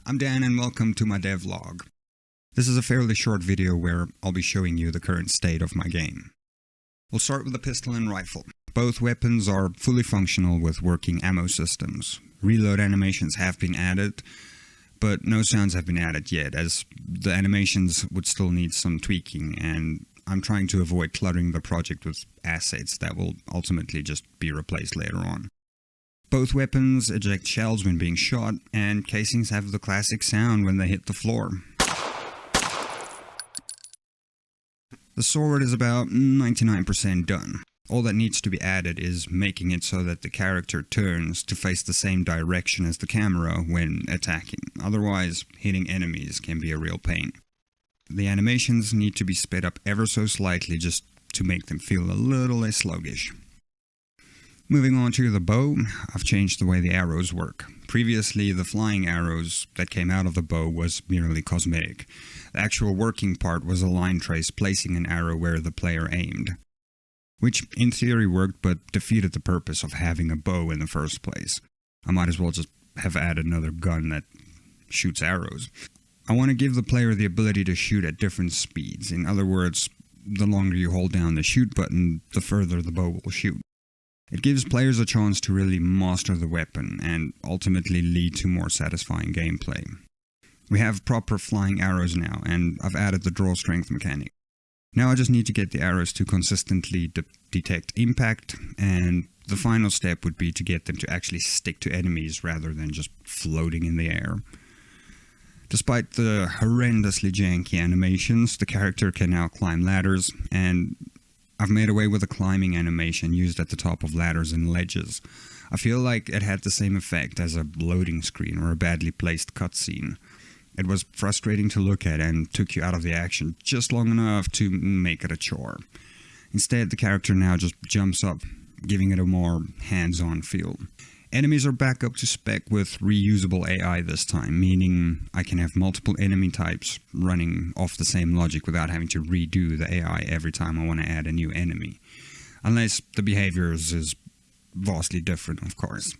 I'm Dan and welcome to my devlog. This is a fairly short video where I'll be showing you the current state of my game. We'll start with the pistol and rifle. Both weapons are fully functional with working ammo systems. Reload animations have been added, but no sounds have been added yet, as the animations would still need some tweaking, and I'm trying to avoid cluttering the project with assets that will ultimately just be replaced later on. Both weapons eject shells when being shot, and casings have the classic sound when they hit the floor. The sword is about 99% done. All that needs to be added is making it so that the character turns to face the same direction as the camera when attacking. Otherwise, hitting enemies can be a real pain. The animations need to be sped up ever so slightly just to make them feel a little less sluggish. Moving on to the bow, I've changed the way the arrows work. Previously, the flying arrows that came out of the bow was merely cosmetic. The actual working part was a line trace placing an arrow where the player aimed, which in theory worked but defeated the purpose of having a bow in the first place. I might as well just have added another gun that shoots arrows. I want to give the player the ability to shoot at different speeds. In other words, the longer you hold down the shoot button, the further the bow will shoot. It gives players a chance to really master the weapon and ultimately lead to more satisfying gameplay. We have proper flying arrows now, and I've added the draw strength mechanic. Now I just need to get the arrows to consistently detect impact, and the final step would be to get them to actually stick to enemies rather than just floating in the air. Despite the horrendously janky animations, the character can now climb ladders, and I've made away with a climbing animation used at the top of ladders and ledges. I feel like it had the same effect as a loading screen or a badly placed cutscene. It was frustrating to look at and took you out of the action just long enough to make it a chore. Instead, the character now just jumps up, giving it a more hands-on feel. Enemies are back up to spec with reusable AI this time, meaning I can have multiple enemy types running off the same logic without having to redo the AI every time I want to add a new enemy. Unless the behaviors is vastly different, of course.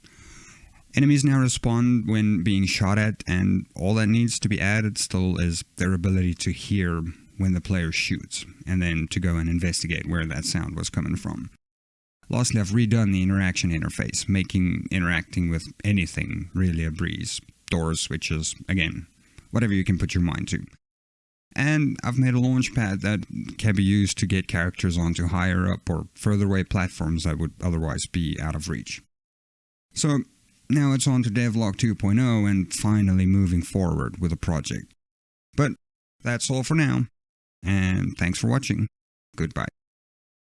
Enemies now respond when being shot at, and all that needs to be added still is their ability to hear when the player shoots, and then to go and investigate where that sound was coming from. Lastly, I've redone the interaction interface, making interacting with anything really a breeze. Doors, switches, again, whatever you can put your mind to. And I've made a launchpad that can be used to get characters onto higher up or further away platforms that would otherwise be out of reach. So now it's on to Devlog 2.0 and finally moving forward with the project. But that's all for now, and thanks for watching. Goodbye.